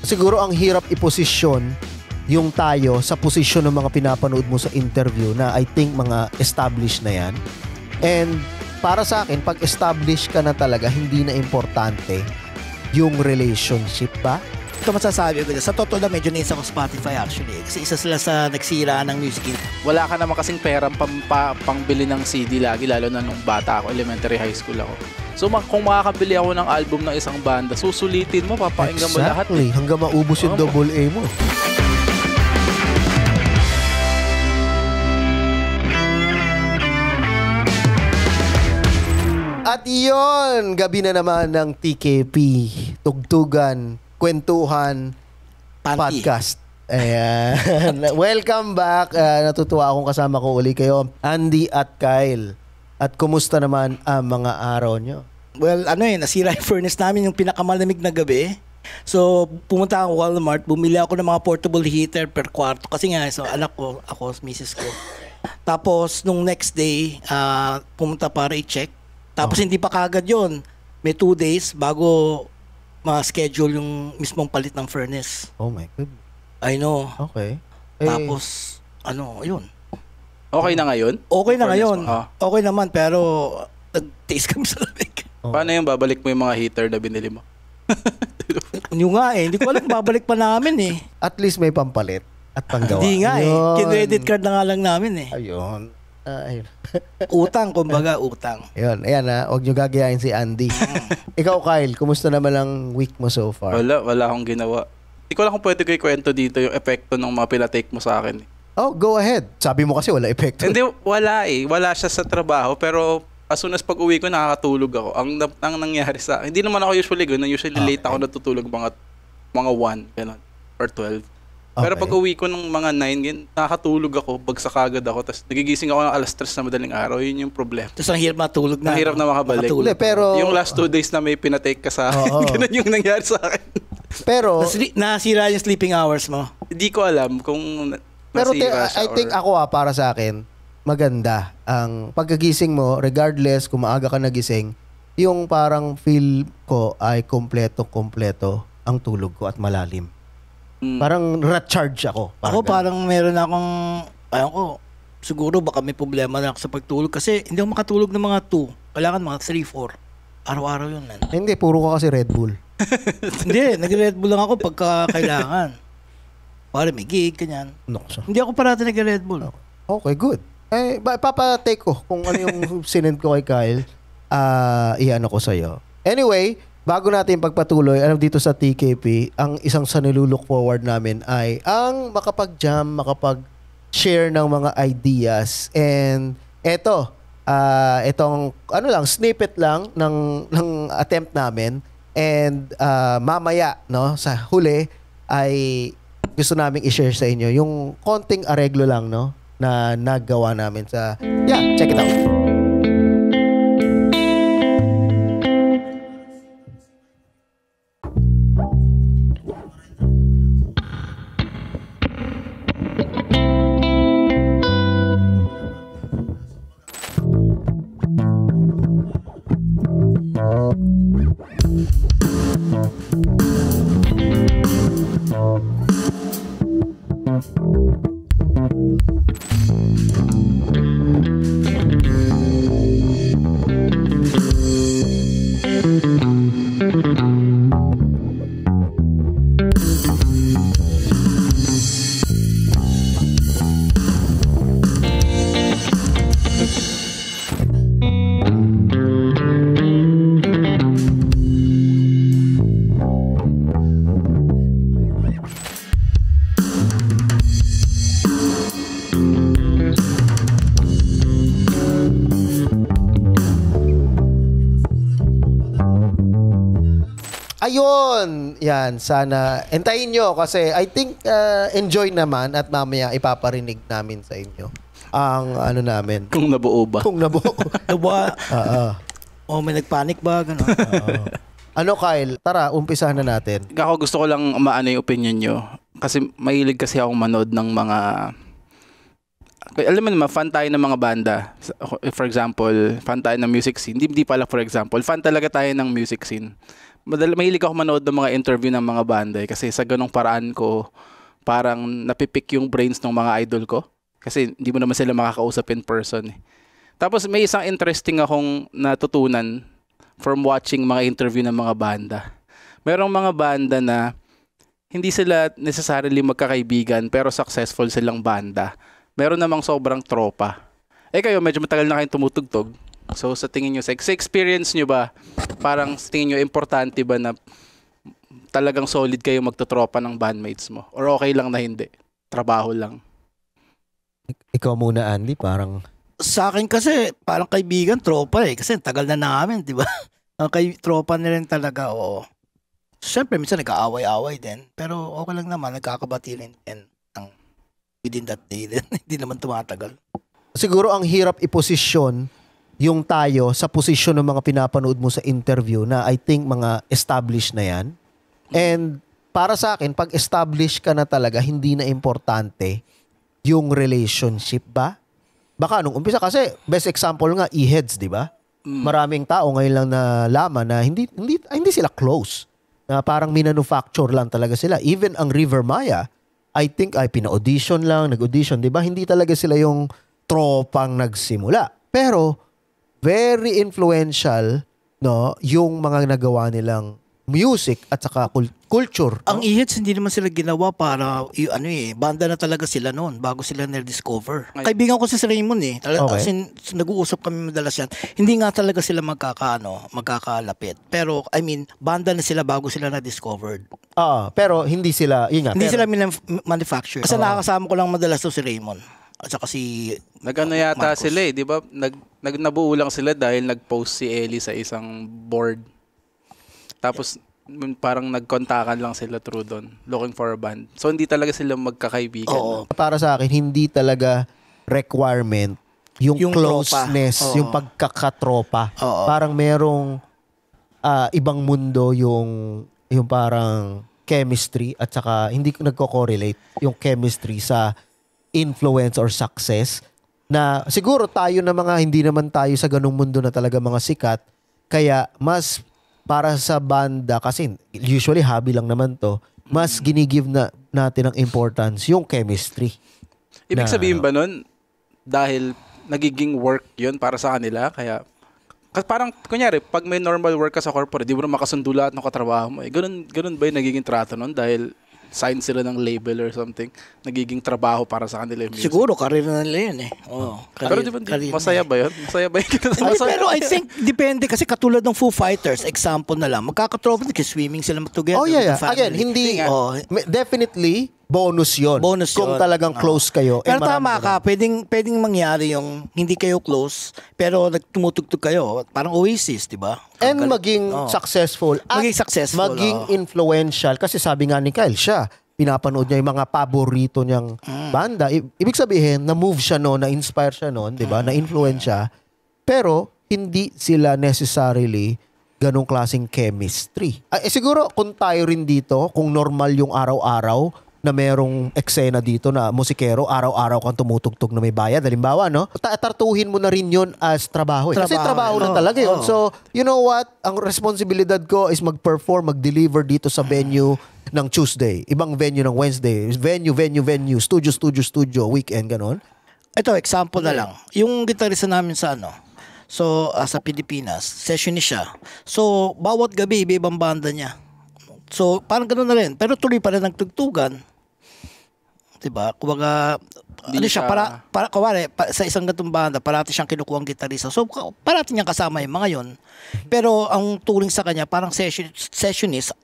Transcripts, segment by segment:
siguro ang hirap iposisyon yung tayo sa posisyon ng mga pinapanood mo sa interview na I think mga established na yan. And para sa akin, pag established ka na talaga, hindi na importante yung relationship ba? Ito masasabi ko. Sa totoo na medyo naisa ko Spotify actually. Kasi isa sila sa nagsira ng music. Wala ka naman kasing pera pangbili ng CD lagi, lalo na nung bata ako, elementary high school ako. So kung makakabili ako ng album ng isang banda, susulitin mo, papakinggan mo lahat. Exactly. Hanggang maubos yung double A mo. At yun, gabi na naman ng TKP, Tugtugan, Kwentuhan, Podcast. Ayan. Welcome back. Natutuwa akong kasama ko uli kayo, Andy at Kyle. At kumusta naman ang mga araw nyo? Well, nasira yung furnace namin yung pinakamalamig na gabi. So, pumunta ako Walmart, bumili ako ng mga portable heater per kwarto. Kasi nga, so anak ko, ako, misis ko. Tapos, nung next day, pumunta para i-check. Tapos hindi pa kagad yun. May 2 days bago ma-schedule yung mismong palit ng furnace. Oh my God. I know. Okay. Tapos, yun. Okay na ngayon? Okay na ngayon. Okay naman, pero nag-taste kami sa lamig. Paano yung babalik mo yung mga heater na binili mo? Yung nga hindi ko alam kung babalik pa namin eh. At least may pampalit at panggawa. Hindi nga kin-credit card na nga lang namin eh. Ayun. Ayun. Utang, kumbaga, utang. Ayun, ayan huwag nyo gagayain si Andy. Ikaw, Kyle, kumusta naman ang week mo so far? Wala akong ginawa. Hindi ko lang kung pwede ko ikwento dito yung epekto ng mga pinatake mo sa akin. Oh, go ahead. Sabi mo kasi wala epekto. Hindi, wala eh. Wala siya sa trabaho, pero as soon as pag-uwi ko, nakakatulog ako. Ang nangyari sa akin, hindi naman ako usually gano'n. Usually late ako natutulog mga 1, gano'n, or 12. Pero pag uwi ko ng mga 9, nakakatulog ako, bagsak agad ako, tapos nagigising ako ng alas 3 na madaling araw, yun yung problema. Tapos ang hirap matulog na. Ang hirap na makabalik. Pero yung last 2 days na may pinatake ka sa akin, ganun yung nangyari sa akin. Pero nasira yung sleeping hours mo? Hindi ko alam kung pero nasira siya I think ako para sa akin, maganda ang pagkagising mo, regardless kung maaga ka nagising, yung parang feel ko ay kompleto ang tulog ko at malalim. Parang recharge ako. Ako parang meron akong, siguro baka may problema na ako sa pagtulog kasi hindi ako makatulog ng mga 2. Kailangan mga 3, 4. Araw-araw yun. Hindi, puro ka kasi Red Bull. Hindi, nag-Red Bull lang ako pagka kailangan. Para may gig, kanyan. Hindi ako parati nag-Red Bull. Okay, good. Papatake ko kung ano yung sinend ko kay Kyle. Iano ko sa'yo. Anyway, bago natin pagpatuloy, dito sa TKP, ang isang sa nilulook forward namin ay ang makapag-jam, makapag-share ng mga ideas. And itong snippet lang ng attempt namin. And mamaya, sa huli ay gusto naming i-share sa inyo yung konting areglo lang, na nagawa namin sa check it out. Ayun, yan, sana entayin nyo kasi I think enjoy naman at mamaya ipaparinig namin sa inyo ang namin. Kung nabuo ba? Kung nabuo. May nagpanic ba? Gano'n. Kyle? Tara, umpisahan na natin. Ako gusto ko lang maano yung opinion nyo. Kasi mahilig kasi akong manood ng mga... Alam mo naman, fan tayo ng mga banda. For example, fan tayo ng music scene. Hindi pala for example. Fan talaga tayo ng music scene. mahilig ako manood ng mga interview ng mga banda kasi sa ganong paraan ko parang napipick yung brains ng mga idol ko kasi hindi mo naman sila makakausap in person eh. Tapos may isang interesting akong natutunan from watching mga interview ng mga banda. Merong mga banda na hindi sila necessarily magkakaibigan pero successful silang banda. Meron namang sobrang tropa. Kayo medyo matagal na kayong tumutugtog. So sa tingin nyo, sa experience nyo ba, parang sa tingin nyo, importante ba na talagang solid kayo magtotropa ng bandmates mo? Or okay lang na hindi? Trabaho lang? Ikaw muna, Andy, parang... Sa akin kasi, parang kaibigan, tropa eh. Kasi tagal na namin, di ba? Ang tropa na rin talaga, oo. Siyempre, minsan nag-aaway-aaway din. Pero okay lang naman, nagkakabati rin. And within that day din, hindi naman tumatagal. Siguro ang hirap iposisyon yung tayo sa posisyon ng mga pinapanood mo sa interview na I think mga established na yan. And para sa akin, pag established ka na talaga, hindi na importante yung relationship ba? Baka nung umpisa kasi, best example nga, E-Heads, di ba? Maraming tao ngayon lang nalaman na hindi sila close. Na parang minanufacture lang talaga sila. Even ang River Maya, I think ay pina-audition lang, nag-audition, di ba? Hindi talaga sila yung tropang nagsimula. Pero, very influential, no, yung mga nagawa nilang music at saka culture. Ang E-Heads, hindi naman sila ginawa para, banda na talaga sila noon bago sila na-discover. Kaibigan ko si Raymond eh. Okay. Nag-uusap kami madalas yan. Hindi nga talaga sila magkakalapit. Pero, banda na sila bago sila na-discovered. Pero hindi sila, yun nga. Hindi pero, sila manufacture. Kasi nakakasama ko lang madalas to si Raymond. At saka si Nag-ano yata Marcos. sila di ba? Nabuo lang sila dahil nag-post si Ellie sa isang board. Tapos parang nagkontakan lang sila through doon, looking for a band. So hindi talaga sila magkakaibigan. Oo. para sa akin, hindi talaga requirement yung closeness, tropa. Oo. yung pagkakatropa. Oo. Parang merong ibang mundo yung parang chemistry at saka hindi ko nagko-correlate yung chemistry sa influence or success na siguro tayo na mga hindi naman tayo sa ganung mundo na talaga mga sikat kaya mas para sa banda kasi usually hobby lang naman to mas ginigive na natin ang importance yung chemistry. Ibig Na- sabihin ba nun, dahil nagiging work yun para sa kanila, kaya parang, kunyari, pag may normal work ka sa corporate, di mo na makasundo lahat ng katrabaho mo. Ganun ba yung nagiging trato nun? Dahil sign sila ng label or something, nagiging trabaho para sa kanila yung music. Siguro, karir na nila yun eh. Oo, Pero di ba, masaya ba yun? Masaya ba yun? Pero I think, depende kasi katulad ng Foo Fighters, example na lang, magkakatropa kasi swimming sila together. Oh yeah. with the family. Again, hindi Oo. definitely bonus 'yon. Bonus Kung yun. talagang close kayo. Pero marami tama ka, pwedeng mangyari yung hindi kayo close, pero nagtumutugtog kayo, parang Oasis, di ba? And maging successful. At Maging successful, maging influential. Kasi sabi nga ni Kyle, siya, pinapanood niya yung mga paborito niyang banda. Ibig sabihin, na-move siya noon, na-inspire siya noon, di ba? Na-influence siya. Pero, hindi sila necessarily ganong klaseng chemistry. Siguro, kung tayo rin dito, kung normal yung araw-araw, na merong eksena dito na musikero, araw-araw kang tumutugtog na may bayad. Halimbawa, no? Tartuhin mo na rin yun as trabaho. Kasi trabaho na talaga yun. So, you know what? Ang responsibilidad ko is mag-perform, mag-deliver dito sa venue ng Tuesday. Ibang venue ng Wednesday. Venue. Studio, weekend, ganon. Ito, example na lang. Yung gitarista namin sa sa Pilipinas, sessionist siya. So, bawat gabi, iba-ibang banda niya. So, parang gano'n na rin. Pero tuloy pa rin ang tugtugan. Diba? Kumbaga, sa isang gatong banda, parati siyang kinukuha ang gitarista. So, parati niyang kasama yung mga yon. Pero, ang turing sa kanya, parang sessionist,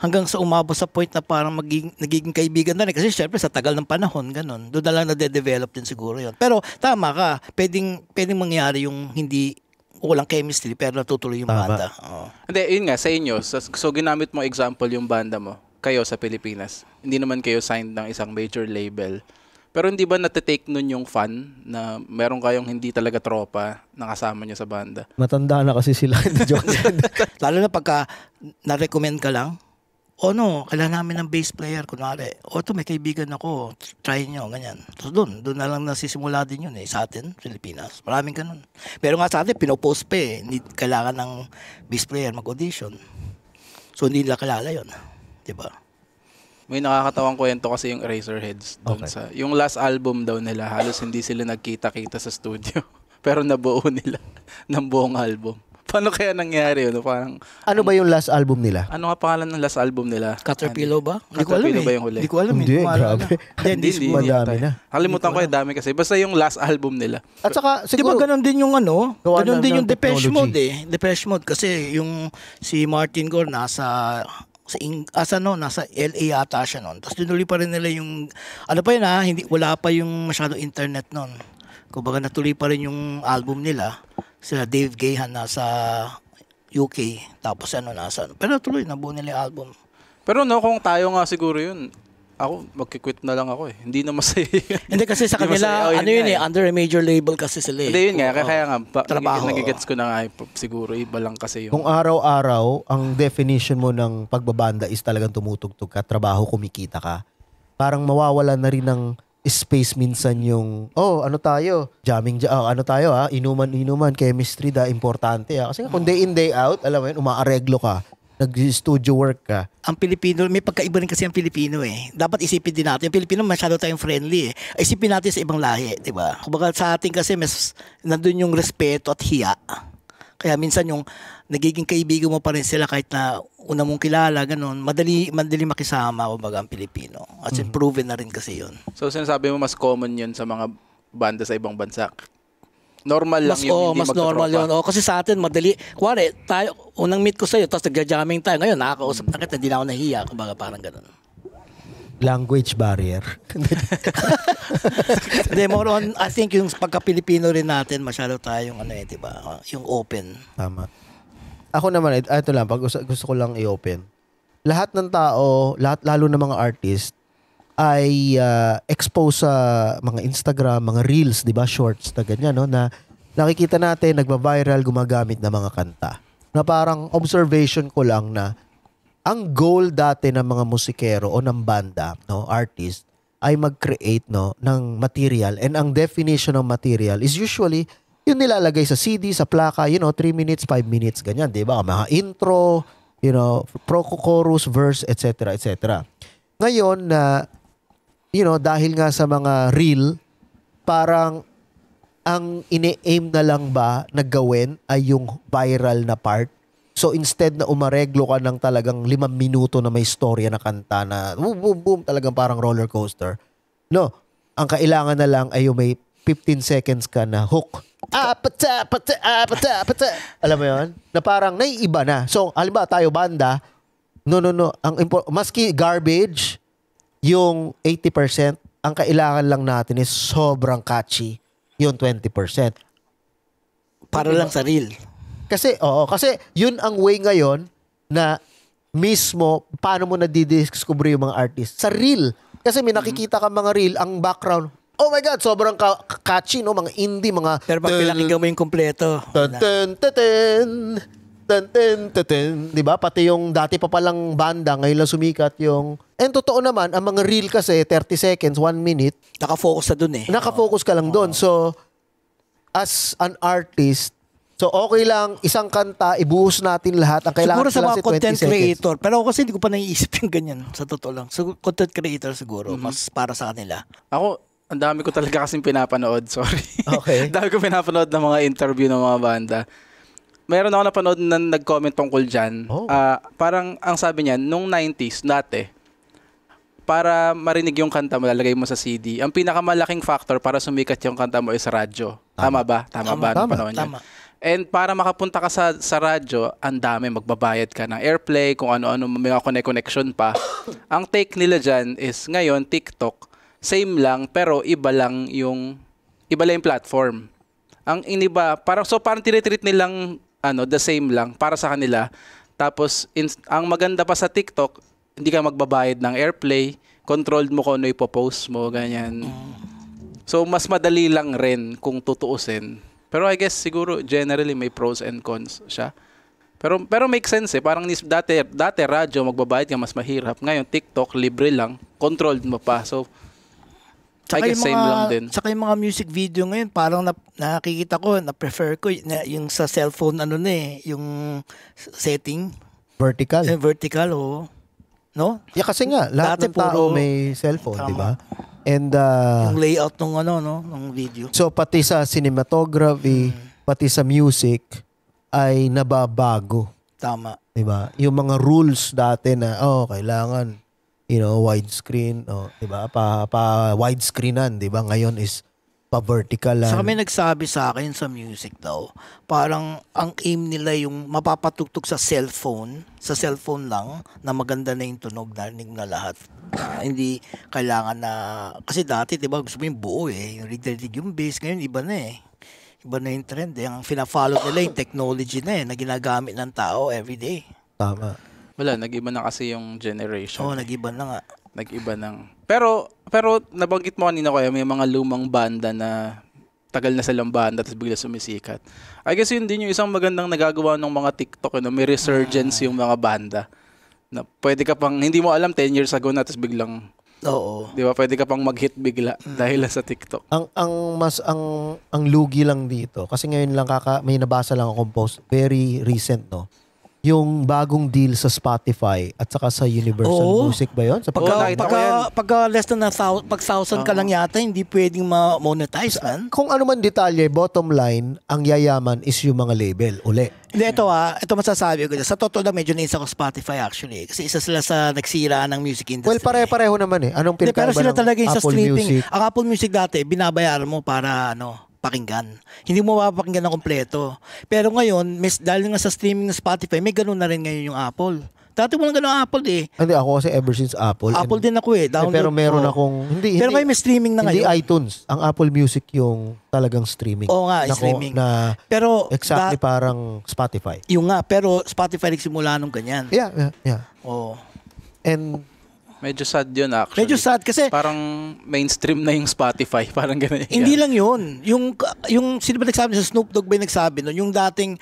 hanggang sa umabot sa point na parang nagiging kaibigan na rin. Kasi syempre, sa tagal ng panahon, gano'n. Doon na lang nade-develop din siguro yon. Pero, tama ka, pwedeng mangyari yung hindi walang chemistry pero natutuloy yung banda. Hindi, yun nga, sa inyo. So, ginamit mo example yung banda mo. Kayo sa Pilipinas. Hindi naman kayo signed ng isang major label. Pero hindi ba natetake nun yung fan na meron kayong hindi talaga tropa na kasama nyo sa banda? Matanda na kasi sila. Joke. Lalo na pagka na-recommend ka lang, kailangan namin ng bass player, kunwari. May kaibigan ako, try nyo, ganyan. So doon na lang nasisimula din yun sa atin, Pilipinas. Maraming ganun. Pero nga sa atin, pinopost pa hindi kailangan ng bass player mag-audition. So hindi nila kilala yun. Diba? May nakakatawang kwento kasi yung Eraserheads doon Okay. sa yung last album daw nila, halos hindi sila nagkita-kita sa studio. Pero nabuo nila ng buong album. Paano kaya nangyari yun? Parang Ano ba yung last album nila? ano nga pangalan ng last album nila? Caterpillar ba? Hindi ko alam Caterpillar eh. ba yung huli? Hindi ko alam. Hindi, maalala. grabe. Hindi, Hindi, madami tayo. na. Kalimutan ko yung dami kasi. Basta yung last album nila. At saka, Di siguro, ba ganun din yung ano? Gawa Ganun na din ng yung Depeche technology. Mode eh. Depeche Mode kasi yung si Martin Gore nasa nasa LA ata siya noon. Tapos tinuloy pa rin nila yung ano pa yun wala pa yung masyado internet noon. Kumbaga natuloy pa rin yung album nila. Sila Dave Gahan nasa UK tapos pero tuloy nabuo nila yung album. Pero no, kung tayo nga siguro yun, ako, magkikwit na lang ako eh. Hindi na masaya yun. Hindi kasi sa Hindi kanila masaya. Oh, yun nga eh. under a major label kasi sila eh. Hindi yun nga, kaya nga, trabaho. nagigets ko na nga, siguro iba lang kasi yung... kung araw-araw, ang definition mo ng pagbabanda is talagang tumutugtog ka, trabaho, kumikita ka, parang mawawala na rin ng space minsan yung, ano tayo, ano tayo inuman, chemistry importante Kasi kung day in, day out, alam mo yun, umaareglo ka, nag-studio work ka. Ang Pilipino, may pagkaiba rin kasi ang Pilipino eh. Dapat isipin din natin. Yung Pilipino masyado tayong friendly eh. Isipin natin sa ibang lahi, di ba? Kumbaga sa atin kasi mas nandun yung respeto at hiya. Kaya minsan yung nagiging kaibigan mo pa rin sila kahit na una mong kilala, ganun. Madali makisama, kumbaga ang Pilipino. At proven na rin kasi yun. So sinasabi mo mas common yun sa mga banda sa ibang bansa. Normal lang yung hindi mas normal yun. magkatropa. Kasi sa atin, madali. Kuwari, tayo, unang meet ko sa'yo, tapos nagja-jamming tayo. Ngayon, nakakausap na kita, hindi na ako nahiya. Kumbaga parang ganun. Language barrier. Hindi, more on, I think yung pagka-Pilipino rin natin, masyado tayong diba? Yung open. Tama. Ako naman, ito lang, gusto ko lang i-open. Lahat ng tao, lalo na mga artist, ay expose sa mga Instagram, mga reels, di ba? Shorts na ganyan, no? Na nakikita natin, nagba-viral, gumagamit ng mga kanta. Na parang observation ko lang na ang goal dati ng mga musikero o ng banda, no, artist, ay mag-create, no, ng material. And ang definition ng material is usually yung nilalagay sa CD, sa plaka, 3 minutes, 5 minutes, ganyan, di ba? Mga intro, chorus, verse, etc., etc. Ngayon na, dahil nga sa mga reel, parang ang ine-aim na lang ba na gawin ay yung viral na part. So instead na umareglo ka ng talagang 5 minuto na may storya na kanta na boom, boom, boom, talagang parang roller coaster. No, ang kailangan na lang ay yung may 15 seconds ka na hook. Apata. Alam mo yun? Na parang naiiba na. So, halimbawa tayo banda, no. Maski garbage, yung 80%, ang kailangan lang natin is sobrang catchy, yung 20%. Para lang sa reel. Kasi yun ang way ngayon na mismo paano mo nadidiscover yung mga artist. Sa reel. Kasi may nakikita ka mga reel, ang background, oh my God, sobrang catchy, no? Mga indie, mga... Pero pag pinakinggan mo yung kompleto. Diba? Pati yung dati pa palang banda, ngayon lang sumikat yung... And totoo naman, ang mga reel kasi, 30 seconds, 1 minute, Nakafocus na dun eh. nakafocus ka lang doon. So, as an artist, so okay lang, isang kanta, ibuhos natin lahat. Ang kailangan Siguro sa lang mga si 20 content seconds. creator. Pero ako kasi hindi ko pa naiisip yung ganyan. Sa totoo lang. So, content creator siguro. Mas para sa kanila. Ako, ang dami ko talaga kasing pinapanood, sorry. Okay. Ang dami ko pinapanood ng mga interview ng mga banda. Meron ako napanood na nag-comment tungkol dyan. Oh. Parang ang sabi niya, nung 90s, dati, para marinig yung kanta mo, lalagay mo sa CD, ang pinakamalaking factor para sumikat yung kanta mo is radyo. Tama ba? Tama ba? Nung panahon yun? Tama. And para makapunta ka sa radyo, ang dami, magbabayad ka ng airplay, kung ano-ano, may mga connection pa. Ang take nila dyan is, ngayon, TikTok, same lang, pero iba lang yung platform. Ang iniba, parang tinitreat nilang the same lang para sa kanila. Tapos, ang maganda pa sa TikTok, hindi ka magbabayad ng airplay, controlled mo kung ano ipopost mo, ganyan. So, mas madali lang rin kung tutuusin. Pero I guess siguro generally may pros and cons siya. Pero make sense eh. Parang dati radyo, magbabayad ka, mas mahirap. Ngayon, TikTok, libre lang. Controlled mo pa. So, I guess same lang din. Saka yung mga music video ngayon, parang nakikita ko, na-prefer ko yung sa cellphone, yung setting. vertical. Vertical, oh. No? Yeah, kasi nga, lahat Dati ng tao puro- may cellphone, Tama. di ba? And, Yung layout ng ano, no? Ng video. so, pati sa cinematography, pati sa music, ay nababago. Tama. Di ba? Yung mga rules dati na, kailangan, widescreen, di ba? Pa widescreenan, di ba? Ngayon is pa-verticalan. Saka may nagsabi sa akin sa music daw, parang ang aim nila yung mapapatugtog sa cellphone lang, na maganda na yung tunog, narinig na lahat. Hindi kailangan na, kasi dati, di ba, gusto mo yung buo yung rig yung bass, ngayon iba na Iba na yung trend Ang fina-follow nila yung technology na ginagamit ng tao everyday. Tama. Wala, nag-iba na kasi yung generation. Nag-iba na nga. Nag-iba ng... Pero nabanggit mo kanina may mga lumang banda na tagal na silang banda tapos bigla sumisikat. I guess yun din yung isang magandang nagagawa ng mga TikTok na may resurgence yung mga banda. Na pwede ka pang, hindi mo alam 10 years ago na tapos biglang, Oo. di ba, pwede ka pang mag-hit bigla dahil lang sa TikTok. Ang lugi lang dito kasi ngayon lang may nabasa lang akong post, very recent, no. Yung bagong deal sa Spotify at saka sa Universal Music ba 'yon? Sa nakita ko yan. Pagka less than 1,000 ka lang yata, hindi pwedeng ma-monetize, man. kung ano man detalye, bottom line, ang yayaman is yung mga label uli. Hindi, ito masasabi ko. Sa totoo lang, medyo naisa ko Spotify actually. Kasi isa sila sa nagsira ng music industry. Well, pare-pareho naman Anong Hindi, pero pinagkaiba sila ng talaga yung sa Apple streaming. Music? Ang Apple Music dati, binabayaran mo para pakinggan. Hindi mo mapapakinggan ng kompleto. Pero ngayon, dahil nga sa streaming ng Spotify, may ganun na rin ngayon yung Apple. Dati walang ganun ang Apple Hindi, ako kasi ever since Apple. Apple din ako download. Pero meron akong... Pero ngayon may streaming na Hindi ngayon. iTunes. Ang Apple Music yung talagang streaming. Oo nga, streaming. Pero exactly parang Spotify. Yung nga, pero Spotify nagsimula nung ganyan. Yeah. Oo. And Medyo sad yun actually. Medyo sad kasi parang mainstream na yung Spotify. Parang ganun. hindi lang yun. Yung sino ba nagsabi? Sa Snoop Dogg ba yung nagsabi nun? Yung dating,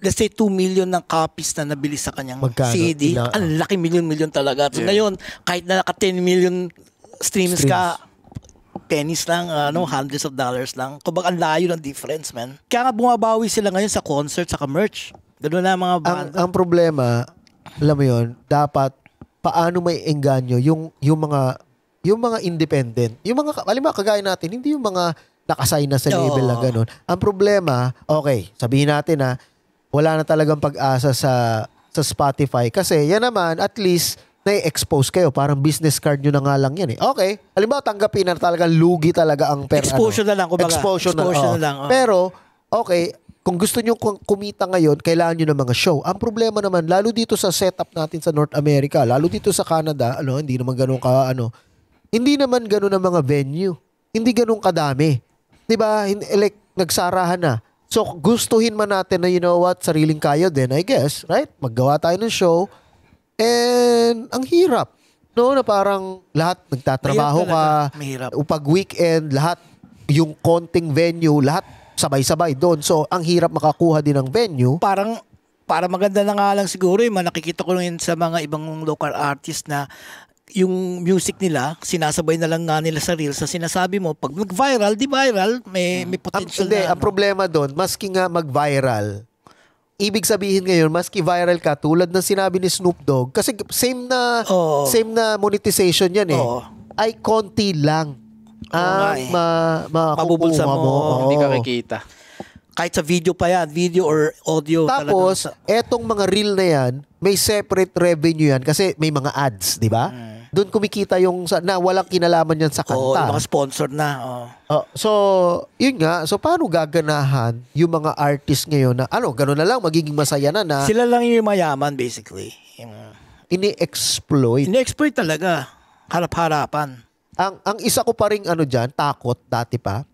let's say 2 million ng copies na nabili sa kanyang Magkano? CD. Ilang- Ang laki million talaga. So ngayon, kahit na naka 10 million streams ka, pennies lang, hundreds of dollars lang. Kumbaga ang layo ng difference, man. Kaya nga bumabawi sila ngayon sa concert, saka merch. Ganun na ang mga banda. ang problema, alam mo yon, dapat paano may engganyo yung mga independent. Yung mga halimbawa kagaya natin, hindi yung mga nakasign na sa label na ganun. Ang problema, okay, sabihin natin na wala na talagang pag-asa sa Spotify kasi yan naman at least na-expose kayo. Parang business card nyo na nga lang yan Okay, halimbawa tanggapin na talagang lugi talaga ang Exposure na lang, kumbaga. Exposure na lang. Oo. Pero, okay, kung gusto nyo kumita ngayon, kailangan nyo ng mga show. Ang problema naman, lalo dito sa setup natin sa North America, lalo dito sa Canada, hindi naman ganun hindi naman ganun ang mga venue. Hindi ganun kadami. 'Di ba? Like, nagsarahan na. So, gustuhin man natin na, sariling kayo din, I guess, right? Maggawa tayo ng show. And, ang hirap. No, na parang lahat nagtatrabaho ka. Mahirap. Pag weekend, lahat, yung konting venue, lahat sabay-sabay doon. So, ang hirap makakuha din ng venue. Para maganda na nga lang siguro nakikita ko rin sa mga ibang local artists na yung music nila, sinasabay na lang nga nila sa reels. Sa sinasabi mo, pag mag-viral, di viral, may potential Hindi, na. ang problema doon, maski nga mag-viral, ibig sabihin ngayon, maski viral ka, tulad ng sinabi ni Snoop Dogg, kasi same na monetization yan ay konti lang ang mabubulsa makukuha mo. Hindi ka kikita. Kahit sa video pa yan, video or audio. Tapos, etong mga reel na yan, may separate revenue yan kasi may mga ads, di ba? Doon kumikita yung na walang kinalaman yan sa Oo, kanta. yung mga sponsor na. So, yun nga. So, paano gaganahan yung mga artist ngayon na, gano'n na lang, magiging masaya na. Sila lang yung mayaman, basically. Ini-exploit. Ini-exploit talaga. Harap-harapan. Ang isa ko pa ring dyan, takot dati pa.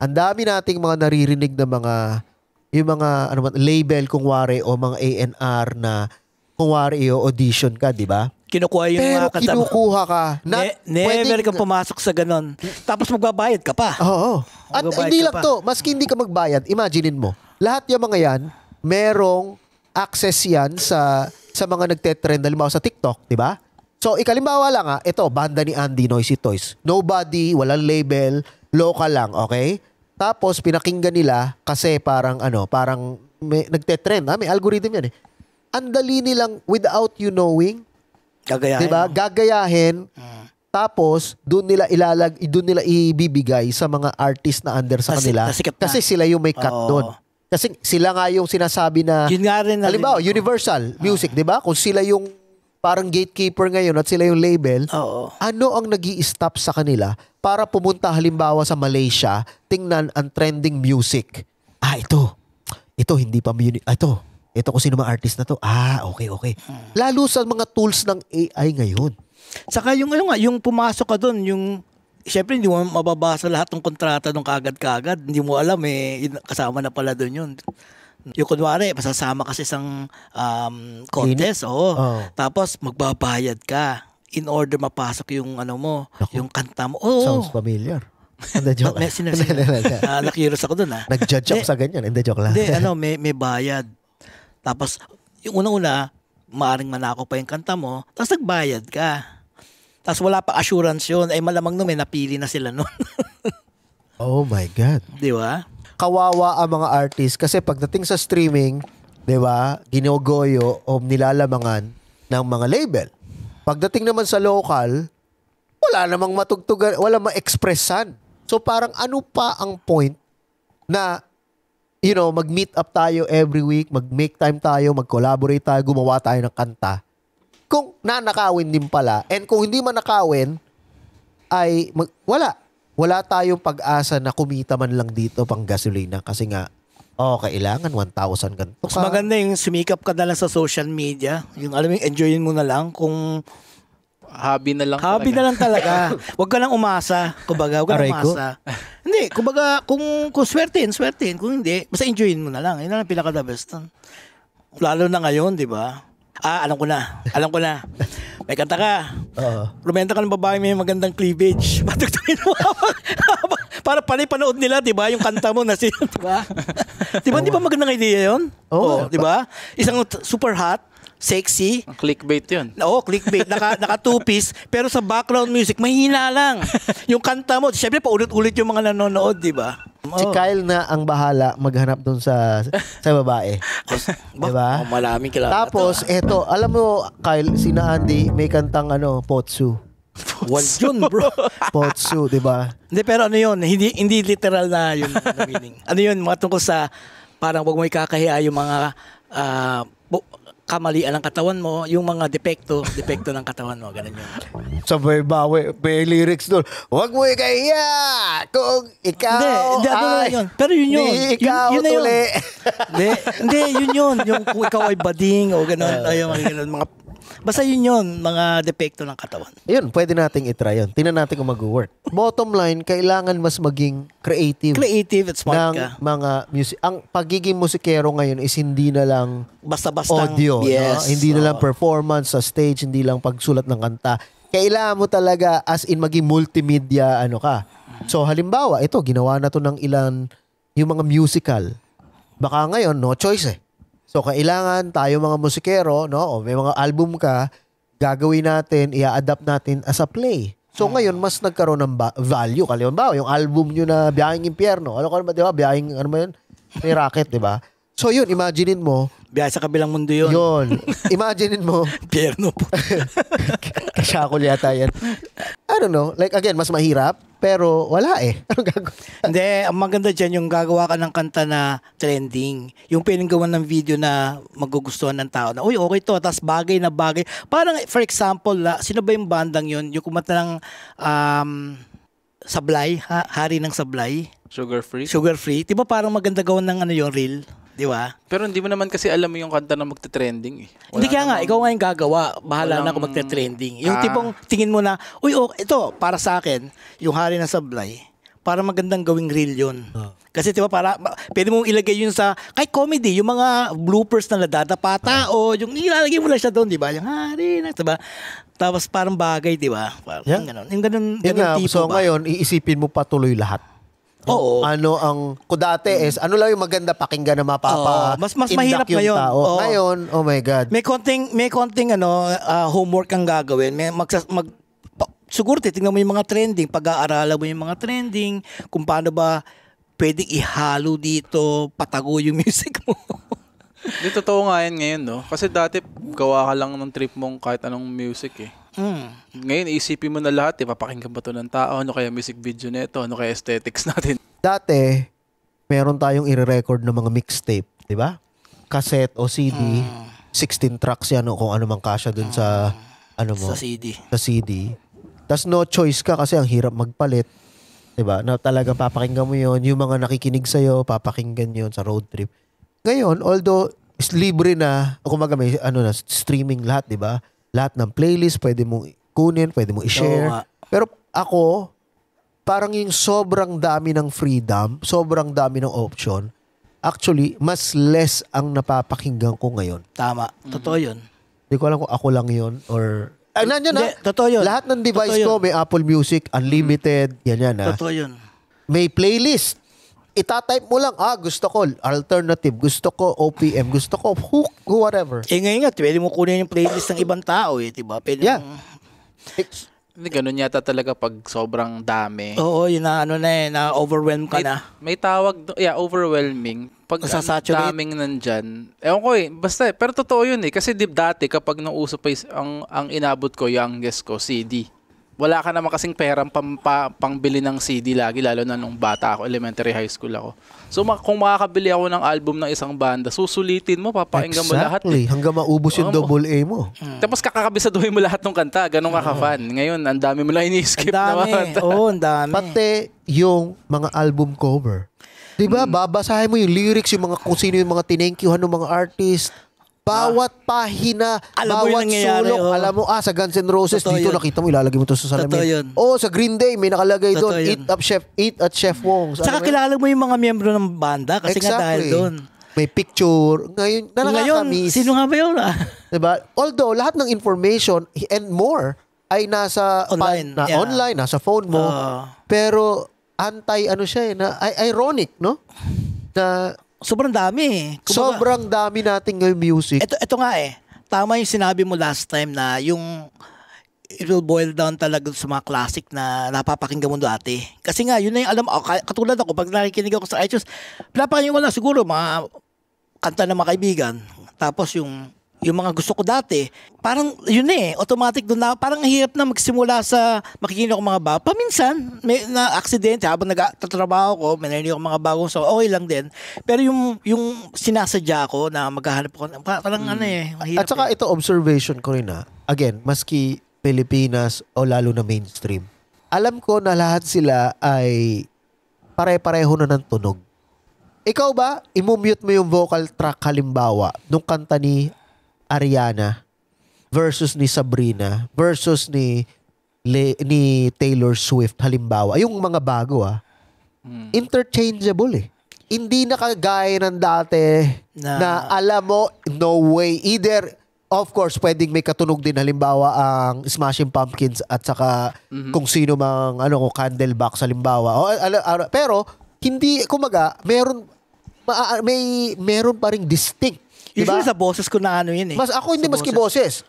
Ang dami nating mga naririnig na yung mga label kung wari o mga A&R na kung wari audition ka, di ba? Kinukuha yung Pero mga kanta. kinukuha ka. Never kang pumasok sa ganon. Tapos magbabayad ka pa. Oo. At Magbabayad hindi ka lang pa. to, maski hindi ka magbayad, imaginein mo. Lahat yung mga yan, merong access yan sa mga nagtetrend, halimbawa sa TikTok, di ba? So, ikalimbawa lang ito, banda ni Andy, Noisy Toys. Nobody, walang label, local lang, okay? Tapos, pinakinggan nila kasi parang nagtetrend. May algorithm yan ang dali nilang without you knowing, Gagayahin. 'di ba? Gagayahin. Tapos doon nila ibibigay sa mga artist na under sa kanila. Kasi sila yung may cut doon. Kasi sila nga yung sinasabi na, yun nga rin halimbawa, Universal Music, 'di ba? Kung sila yung parang gatekeeper ngayon at sila yung label, ano ang nag-i-stop sa kanila para pumunta halimbawa sa Malaysia, tingnan ang trending music. Ito hindi pa ito kung sino mga artist na to. Okay. Lalo sa mga tools ng AI ngayon. Saka yung pumasok ka doon, siyempre hindi mo mababasa lahat ng kontrata nung kagad-kagad. Hindi mo alam kasama na pala doon yun. Yung kunwari, masasama kasi isang contest. Tapos magbabayad ka in order mapasok yung yung kanta mo. Sounds familiar. Hindi, joke. Nakiros ako doon. Nag-judge ako sa ganyan. Hindi, joke lang. Hindi, may bayad. Tapos, yung una-una, maaring manako pa yung kanta mo, tapos nagbayad ka. Tapos wala pa assurance yun. Malamang may napili na sila nun. Oh my God. Di ba? Kawawa ang mga artist kasi pagdating sa streaming, di ba, ginogoyo o nilalamangan ng mga label. Pagdating naman sa local, wala namang matugtugan, wala ma-expressan. So parang ano pa ang point na mag-meet up tayo every week, mag-make time tayo, mag-collaborate tayo, gumawa tayo ng kanta. Kung nanakawin din pala, and kung hindi man nakawin, ay wala tayong pag-asa na kumita man lang dito pang gasolina kasi nga, kailangan 1,000 ganito. Mas maganda yung sumikap ka na lang sa social media. Yung alam mo, enjoyin mo na lang kung hobby na lang talaga. Huwag ka lang umasa. Kumbaga, huwag ka lang umasa. Hindi, kumbaga, kung swertein. Kung hindi, basta enjoyin mo na lang. Yun na lang pinaka-the best. Lalo na ngayon, di ba? Alam ko na. May kanta ka. Rumenta ka ng babae may magandang cleavage. Patugtugin mo. Para panood nila, di ba? Yung kanta mo na siya, di ba? Di ba magandang idea yun? Di ba? Isang super hot, sexy. Clickbait yun. Clickbait. Naka two-piece. Pero sa background music, mahina lang. Yung kanta mo, syempre paulit-ulit yung mga nanonood, di ba? Si Kyle na ang bahala maghanap dun sa babae. Diba? Maraming kilala. Tapos, eto, alam mo, Kyle, sina Andy, may kantang Potsu. Yun, bro. Potsu, diba? Hindi, pero yun, hindi literal na yun na meaning. Yun, mga tungkol sa, parang wag mo ikakahiya yung mga kamalian ng katawan mo, yung mga depekto ng katawan mo, ganun yun. Sabay bawi, may lyrics doon. Huwag mo ikahiya kung ikaw hindi, yun. Pero yun. Ikaw yun tuli. Hindi, yun. Yung kung ikaw ay bading o ganun, basta yun, mga depekto ng katawan. Yun, pwede nating itry yun. Tingnan natin kung mag-work. Bottom line, kailangan mas maging creative. Creative at smart ka. Mga music. Ang pagiging musikero ngayon is hindi na lang basta-basta audio. Yes. No? Hindi na lang performance sa stage, hindi lang pagsulat ng kanta. Kailangan mo talaga as in maging multimedia ka. So halimbawa, ito, ginawa na to ng ilan yung mga musical. Baka ngayon, no choice So, kailangan tayo mga musikero, o may mga album ka, gagawin natin, i-adapt natin as a play. So, ngayon, mas nagkaroon ng value. Halimbawa, yung album nyo na Biyaheng Impyerno. Ano ba, di ba? Biyaheng, yun? May racket, di ba? So, yun, imaginein mo. Biyahe sa kabilang mundo yun. Imaginein mo. Impyerno po. Kasyakol yata yan. I don't know. Like, again, mas mahirap. Pero wala Anong gagawin? Hindi, ang maganda dyan yung gagawa ka ng kanta na trending. Yung pwedeng gawan ng video na magugustuhan ng tao na, uy, okay to, tapos bagay na bagay. Parang, for example, sino ba yung bandang yun? Yung kumanta ng Sablay, Hari ng Sablay. Sugar Free. Di ba parang maganda gawan ng yung reel? Di ba? Pero hindi mo naman kasi alam yung kanta na magte-trending Hindi kaya nga, ikaw nga yung gagawa. Bahala na kung magte-trending. Yung tipong tingin mo na, uy, ito, para sa akin, yung Hari ng Sablay, para magandang gawing reel yun. Kasi diba, pwede mong ilagay yun sa, kahit comedy, yung mga bloopers na nadadapata o yung ilalagay mo lang siya doon, di ba? Yung Hari na, diba? Tapos parang bagay, di ba? Parang ganun. Yung ganun tipo so ba? ngayon, iisipin mo patuloy lahat. Oo. Kung dati ano lang yung maganda pakinggan na mas mahirap ngayon. Ngayon, oh my God. May konting homework kang gagawin. Siguro titingnan mo yung mga trending, pag-aaralan mo yung mga trending, kung paano ba pwedeng ihalo dito, patago yung music mo. Di totoo nga yan ngayon, no? Kasi dati, gawa ka lang ng trip mong kahit anong music eh. Ngayon, isipin mo na lahat eh. Papakinggan ba ito ng tao? Ano kaya music video nito? Ano kaya aesthetics natin? Dati, meron tayong i-record ng mga mixtape, di ba? Cassette o CD, 16 tracks yan o kung ano mang kasya dun sa, ano mo, Sa CD. sa CD. Tas no choice ka kasi ang hirap magpalit. Diba? Na talagang papakinggan mo yon. Yung mga nakikinig sa'yo, papakinggan yon sa road trip. Ngayon, although is libre na, o kumaga may ano na, streaming lahat, diba? Lahat ng playlist, pwede mong kunin, pwede mong i-share. Oo nga. Pero ako, parang yung sobrang dami ng freedom, sobrang dami ng option, actually, mas less ang napapakinggan ko ngayon. Tama. Totoo yun. Hindi ko alam kung ako lang yon or... Ay, nandiyan na. Hindi, totoo yun. Lahat ng device Totoo ko, yun. may Apple Music, Unlimited, yan na. Totoo yun. May playlist. Itatype mo lang, gusto ko alternative, gusto ko OPM, gusto ko hook, whatever. Ngayon nga, pwede mo kunin yung playlist ng ibang tao eh, diba? Pwede Yeah. mong- Hindi, ganun yata talaga pag sobrang dami. Oo, yun na ano na eh, na-overwhelm ka na. May tawag, overwhelming. Pag ang Nasasaturate. daming nandyan. Ewan ko eh, basta, pero totoo yun eh. Kasi dati, kapag nauso pa ang inabot ko, youngest ko, CD. Wala ka naman kasing perang pangbili ng CD lagi, lalo na nung bata ako, elementary high school ako. So kung makakabili ako ng album ng isang banda, susulitin mo, papakinggan mo lahat. Exactly. Hanggang maubos yung double A mo. Tapos kakakabisaduhin mo lahat ng kanta, ganun ka ka-fan. Ngayon, ang dami mo lang ini-skip Ang dami. naman. Oo, ang dami. Pati yung mga album cover. Diba? Babasahin mo yung lyrics, yung mga kung sino yung mga tinenkyuhan ng mga artist. Bawat pahina, Alam mo yung bawat nangyayari, sulok. oh. Alam mo, sa Guns N' Roses, Totoo dito yun. nakita mo, ilalagay mo to sa Totoo salamin. yun. Sa Green Day, may nakalagay Totoo doon, yun. Eat at Chef Wong. Saka kilala mo yung mga miyembro ng banda kasi nga dahil doon. May picture. Ngayon, na Ngayon, nakakamiss. sino nga ba yun? Diba? Although, lahat ng information and more ay nasa Online, yeah. online, nasa phone mo. Pero ano siya ironic, no? Na Sobrang dami eh. Kumbaga, sobrang dami nating ngayon music. Ito nga eh. Tama yung sinabi mo last time na yung it will boil down talaga sa mga classic na napapakinggan mo dati. Kasi nga, yun na yung alam, katulad ako, pag nakikinig ako sa iTunes, pinapakinggan ko lang siguro mga kanta ng mga kaibigan. Tapos yung mga gusto ko dati, parang yun automatic doon na, parang hirap na magsimula sa makikinig ako mga bago. Paminsan, may na aksidente habang nagtatrabaho ko, may narinig ako mga bagong song, okay lang din. Pero yung sinasadya ko na maghahanap ko, parang mahirap. At saka ito, observation ko rin again, maski Pilipinas o lalo na mainstream, alam ko na lahat sila ay pare-pareho na ng tunog. Ikaw ba, imumute mo yung vocal track halimbawa nung kanta ni Ariana versus ni Sabrina versus ni Taylor Swift halimbawa, yung mga bago interchangeable hindi na kagaya ng dati na alam mo, no way, either of course pwedeng may katunog din halimbawa ang Smashing Pumpkins at saka kung sino mang Candlebox halimbawa pero hindi kumaga meron pa ring distinct. Usually Diba? sa boses ko na yun eh. Mas ako hindi Sa maski boses.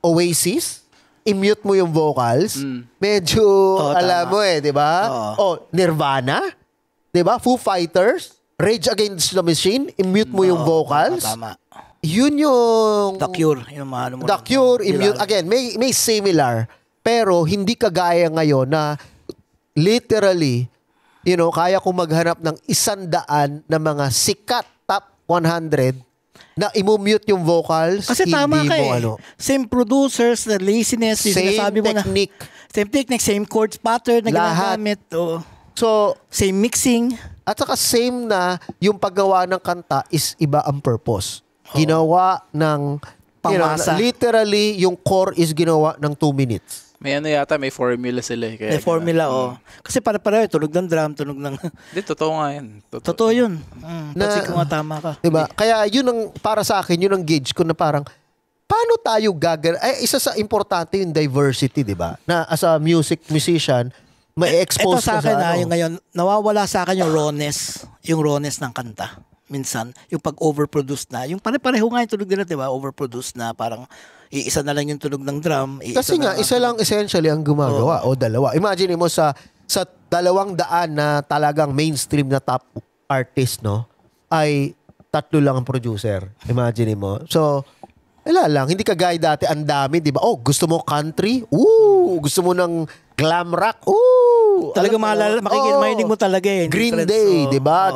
Oasis, i-mute mo yung vocals. Medyo, alam tama. mo di ba? Nirvana, di ba? Foo Fighters, Rage Against the Machine, i-mute mo yung vocals. Tama. Yun yung... The Cure. Yung mga The Cure, i-mute. Again, may similar. Pero hindi kagaya ngayon na literally, kaya kong maghanap ng 100 na mga sikat top 100 na i-mute yung vocals. Kasi tama ka Same producers, the laziness, same sinasabi mo technique. Same technique, same chords pattern na Lahat. ginagamit. So, Same mixing. at saka same na yung paggawa ng kanta is iba ang purpose. Ginawa ng, Pangmasa. literally, yung core is ginawa ng 2 minutes. May may formula sila. Kaya May formula, Kasi para-pareho, tunog ng drum, tunog ng... Hindi, totoo nga yan. Totoo yun. Pansin ko nga tama ka. Diba? Kaya yun ang, para sa akin, yun ang gauge ko na parang, paano tayo isa sa importante yung diversity, diba? Na as a musician, ma-expose Ito sa ka akin sa yung ngayon, nawawala sa akin yung rawness ng kanta. Minsan, yung pag-overproduce na, yung pare-pareho nga yung tunog nila, diba? Overproduce na, parang iisa na lang yung tunog ng drum. Kasi nga, isa lang essentially ang gumagawa o dalawa. Imagine mo sa 200 na talagang mainstream na top artist, no? Ay tatlo lang ang producer. Imagine mo. So, wala lang. Hindi kagaya dati, ang dami, di ba? Oh, gusto mo country? Ooh! Gusto mo ng glam rock? Ooh! Talaga makikinig mo talaga eh. Green Day, di ba?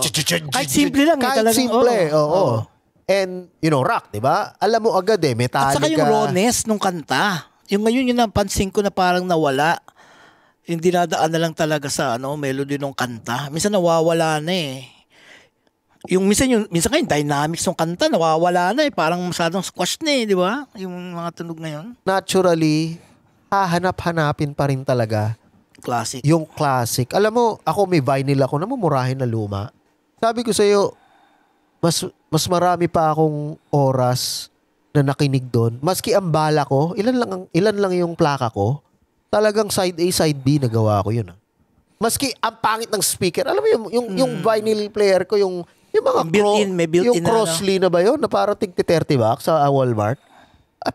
Kahit simple lang. Kahit simple, oo. And, rock, di ba? Alam mo agad Metallica. At saka yung rawness nung kanta. Yung ngayon, yung napansin ko na parang nawala. Yung dinadaan na lang talaga sa melody ng kanta. Minsan nawawala na eh. Minsan ngayon, dynamics ng kanta, nawawala na eh. Parang masyadong squash na eh, di ba? Yung mga tunog ngayon. Naturally, hahanap-hanapin pa rin talaga Classic. yung classic. Alam mo, ako may vinyl ako, namumurahin na luma. Sabi ko sa'yo, mas marami pa akong oras na nakinig doon. Maski ang bala ko, ilan lang yung plaka ko, talagang side A, side B nagawa ko yun. Maski ang pangit ng speaker, alam mo yung vinyl player ko, yung mga may built-in yung Crossley na ba yun, na parang $30 sa Walmart.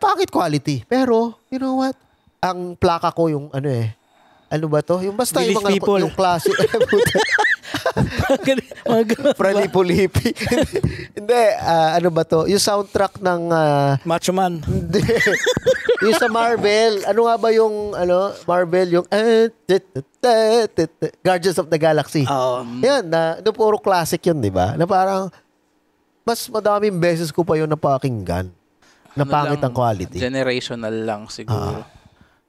Pangit quality. Pero, you know what? Ang plaka ko yung ano ba to? Yung basta Village yung mga people. yung classic. Freddy Pulipi. Hindi, ano ba to? Yung soundtrack ng Macho Man. hindi. Yung sa Marvel, ano nga ba yung Marvel yung Guardians of the Galaxy. Oo. Yan, na puro classic yun, di ba? Na parang mas madaming beses ko pa yun napakinggan. Na pangit ang quality. Generational lang siguro.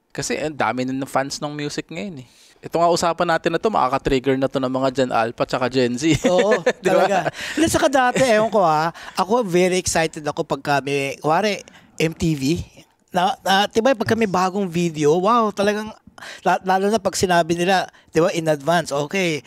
Kasi ang dami na ng fans ng music ngayon eh. Ito nga usapan natin na to, makaka-trigger na to ng mga Gen Alpha tsaka Gen Z. Oo, Diba? talaga. At saka dati, ewan ko ako very excited ako pagka may, kuwari, MTV. Diba, pagka may bagong video, wow, talagang, lalo na pag sinabi nila, diba, in advance, okay,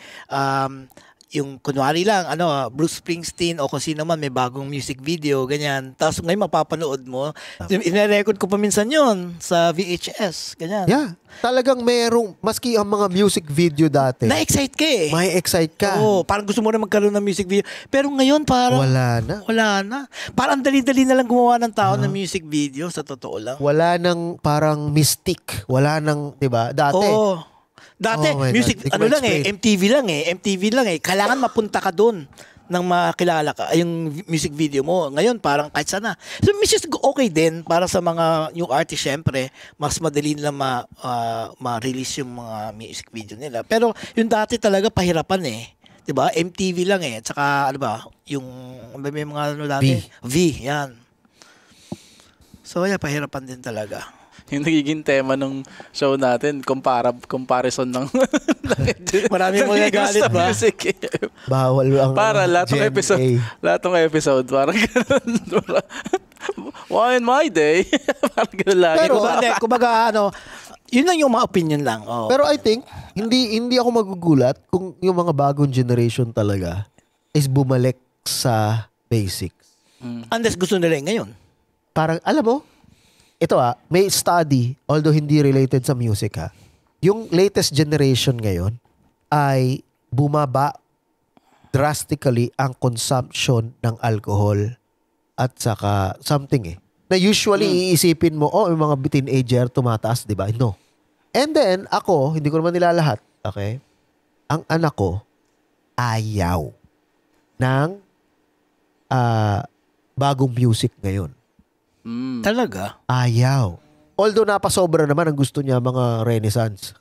yung kunwari lang, Bruce Springsteen o kung sino man may bagong music video, ganyan. Tapos ngayon mapapanood mo. Ine-record ko pa minsan yon sa VHS, ganyan. Yeah. Talagang merong, maski ang mga music video dati, Na-excite ka eh. may excite ka. Oo, parang gusto mo na magkaroon ng music video. Pero ngayon parang Wala na. wala na. Parang dali-dali na lang gumawa ng tao ng music video, sa totoo lang. Wala nang parang mystic. Wala nang, di ba? Dati. Oo. Dati, Oh my music, God. Hindi ko MTV lang eh. Kailangan mapunta ka doon nang makilala ka, yung music video mo. Ngayon, parang kahit sana. So, which is okay din para sa mga new artist, syempre, mas madali nila ma-release yung mga music video nila. Pero, yung dati talaga pahirapan eh. 'Di ba? MTV lang eh. Tsaka, may mga dati? V, yan. So, pahirapan din talaga. Yung nagiging tema ng show natin, comparison ng Marami mo nagalit ba? Music. Bawal ang Para lahat ng Gen episode, A. parang ganun. Why in my day? Parang ganun lagi. Pero, kumbaga, yun lang yung mga opinion lang. Oh. Pero I think, hindi ako magugulat kung yung mga bagong generation talaga is bumalik sa basics. Unless gusto nila yung ngayon. Parang, alam mo, ito may study, although hindi related sa music yung latest generation ngayon ay bumaba drastically ang consumption ng alcohol at saka something na usually iisipin mo, yung mga teenager tumataas, di ba? No. And then, ako, hindi ko naman nila lahat, okay? Ang anak ko, ayaw ng bagong music ngayon. Talaga? Ayaw. Although napasobra naman ang gusto niya mga Renaissance.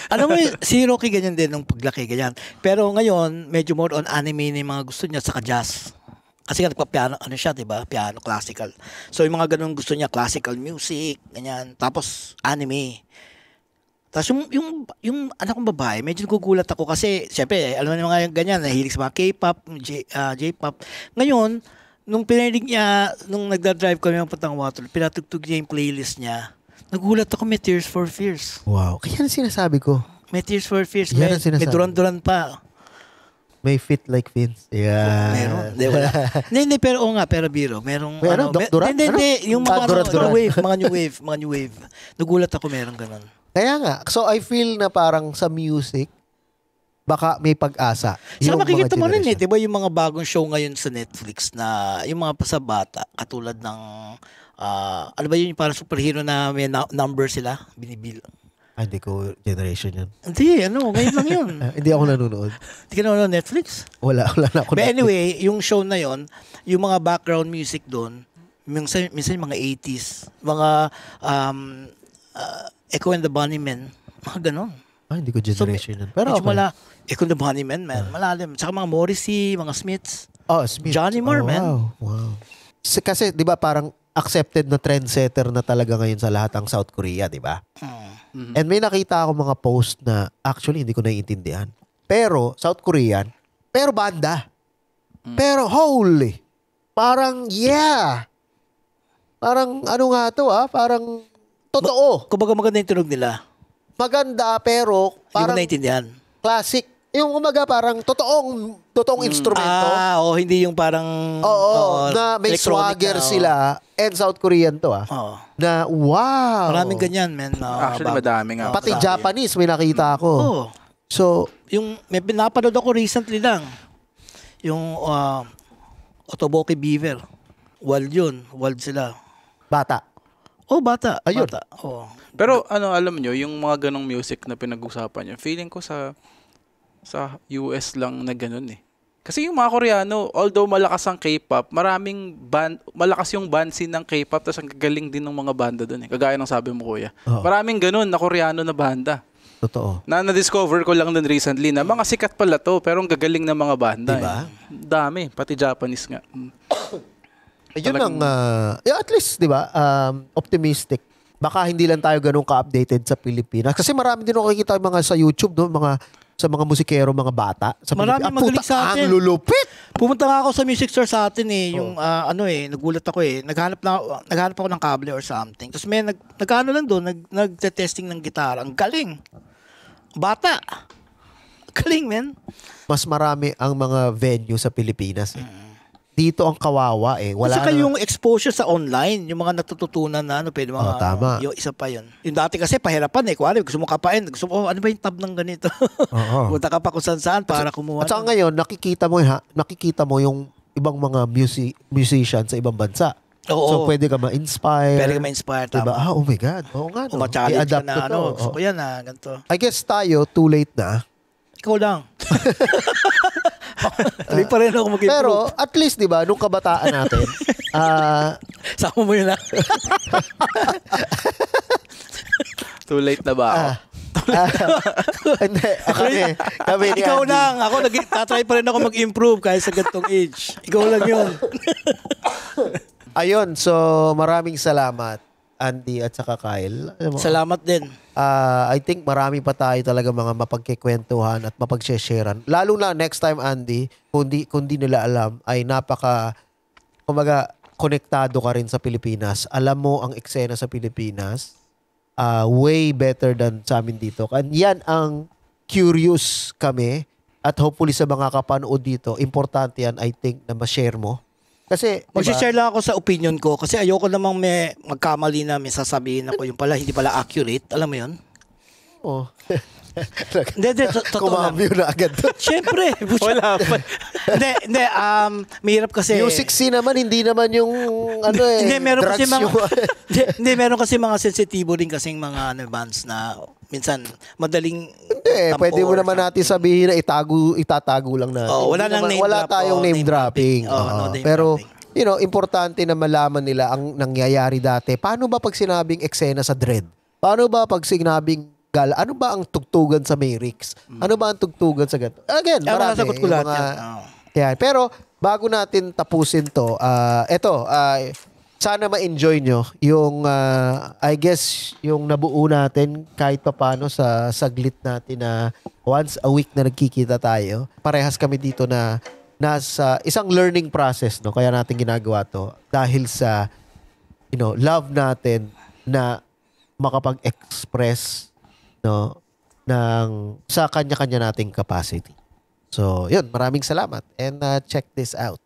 Alam mo, si Rocky ganyan din nung paglaki, ganyan. Pero ngayon, medyo more on anime na yung mga gusto niya, saka jazz. Kasi nga nagpa-piano, siya, diba? Piano, classical. So, yung mga ganun gusto niya, classical music, ganyan. Tapos, anime. Tapos, yung anak kong babae, medyo nagugulat ako kasi, syempre, alam mo yung mga ganyan, nahilig sa mga K-pop, J-pop. Ngayon, nung pinarinig niya, nung nagdadrive kami ng Patang Water, pinatugtog niya yung playlist niya. Nagulat ako, may Tears for Fears. Wow. Kaya sinasabi ko. May Tears for Fears. Yan May ang sinasabi. Duran-Duran pa. May fit like Vince. Yeah. Meron. Hindi, wala. Hindi, pero pero biro. Merong, May Duran? Hindi, yung mga Duran-Duran. mga new wave. Nagulat ako, meron ganun. Kaya nga. So, I feel na parang sa music, baka may pag-asa. Saka Yung makikita mga mo rin generation. diba yung mga bagong show ngayon sa Netflix na yung mga pasabata, katulad ng, ano ba yun, yung parang superhero na may number sila, binibilang. Hindi ko generation yun. Hindi, ngayon lang yun. Hindi ako nanonood. Hindi ka nanonood Netflix? Wala na ako. But anyway, yung show na yon, yung mga background music doon, minsan mga 80s, mga Echo and the Bunnymen, mga ganon. Hindi ko generation yun. Pero okay. Echo and the Bunnymen, man, malalim. Tsaka mga Morrissey, mga Smiths. Smith. Johnny Marr, man. Wow. Kasi, di ba, parang accepted na trendsetter na talaga ngayon sa lahat ang South Korea, di ba? And may nakita ako mga post na actually hindi ko naiintindihan. Pero, South Korean, pero banda. Pero holy, parang parang ano nga to parang totoo. Kumbaga maganda yung tunog nila. Maganda pero parang hindi mo naiintindihan. Classic. Yung umaga parang totoong instrumento. Hindi yung parang na may swagger sila. And South Korean to na wow. Maraming ganyan, man. Actually, madami nga. Pati Japanese may nakita ako. So, yung may pinapanood ako recently lang. Yung Otoboke Beaver. Wild sila. Bata. Bata. Ayun. Bata. Pero alam nyo, yung mga ganong music na pinag-usapan nyo, feeling ko sa US lang na ganun eh. Kasi yung mga Koreano, although malakas ang K-pop, malakas yung band scene ng K-pop, tapos ang gagaling din ng mga banda doon eh. Kagaya ng sabi mo, kuya. Maraming ganun na Koreano na banda. Totoo. Na-discover ko lang din recently na mga sikat pala to, pero ang gagaling ng mga banda. Diba? Dami, pati Japanese nga. Yun ang, at least, di ba, optimistic. Baka hindi lang tayo ganun ka-updated sa Pilipinas. Kasi marami din ako nakikita mga sa YouTube, no? Sa mga musikero, mga bata. Sa Pilipinas. Magaling sa atin. Ang lulupit! Pumunta nga ako sa music store sa atin yung nagulat ako Naghanap ako ng kable or something. Tapos may nagkano lang doon, nagte-testing ng gitara. Ang galing. Bata. Galing, man. Mas marami ang mga venue sa Pilipinas Dito ang kawawa Wala saka yung exposure sa online, yung mga natututunan na pwede mga tama. Yung isa pa yun. Yung dati kasi pahirapan kuwari, gusto mo kapain, gusto mo, ano ba yung tab ng ganito? Punta ka pa kung saan para kumuha. At saka ngayon, nakikita mo yung ibang mga musicians sa ibang bansa. So pwede ka ma-inspire. Pwede ka ma-inspire, tama. Diba? Oh my God. Oo nga. Ma-challenge ka na, gusto ko yan ganito. I guess tayo, too late na. Ikaw lang. Tuloy pa rin ako mag-improve. Pero at least, di ba, nung kabataan natin, sama mo yun Too late na ba ako? Hindi. Kami ni ikaw Andy. lang. Ako, tatry pa rin ako mag-improve kahit sa gantong age. Ikaw lang yun. Ayun, so maraming salamat, Andy at saka Kyle. Salamat din. I think marami pa tayo talaga mga mapagkikwentuhan at mapag-sharean. Lalo na next time, Andy, kung di nila alam, ay konektado ka rin sa Pilipinas. Alam mo ang eksena sa Pilipinas, way better than sa amin dito. And yan ang curious kami at hopefully sa mga kapanood dito, importante yan, I think, na ma-share mo. Kasi, mag-share lang ako sa opinion ko kasi ayoko namang may magkamali na may sasabihin ako yung pala, hindi pala accurate. Alam mo yun? Hindi, totoo lang. Kumamyo na agad doon. Siyempre. Wala pa. Hindi, mahirap kasi. Music scene naman, hindi naman yung hindi, meron drugs kasi mga, yung... hindi, meron kasi mga sensitibo rin kasing mga bands na minsan madaling pwede mo naman natin sabihin na itatago lang natin. Wala nang name wala drop. tayong name dropping. No name pero, dropping. Importante na malaman nila ang nangyayari dati. Paano ba pag sinabing eksena sa Dread? Paano ba pag sinabing gala? Ano ba ang tugtugan sa Mayrix? Ano ba ang tugtugan sa ganito? Again, marami. Sagot ko lahat yan. Pero, bago natin tapusin to, sana ma-enjoy nyo yung, I guess, yung nabuo natin kahit papano sa saglit natin na once a week na nagkikita tayo. Parehas kami dito na nasa isang learning process, no? Kaya natin ginagawa to dahil sa, love natin na makapag-express, no, sa kanya-kanya nating capacity. So, yun, maraming salamat and check this out.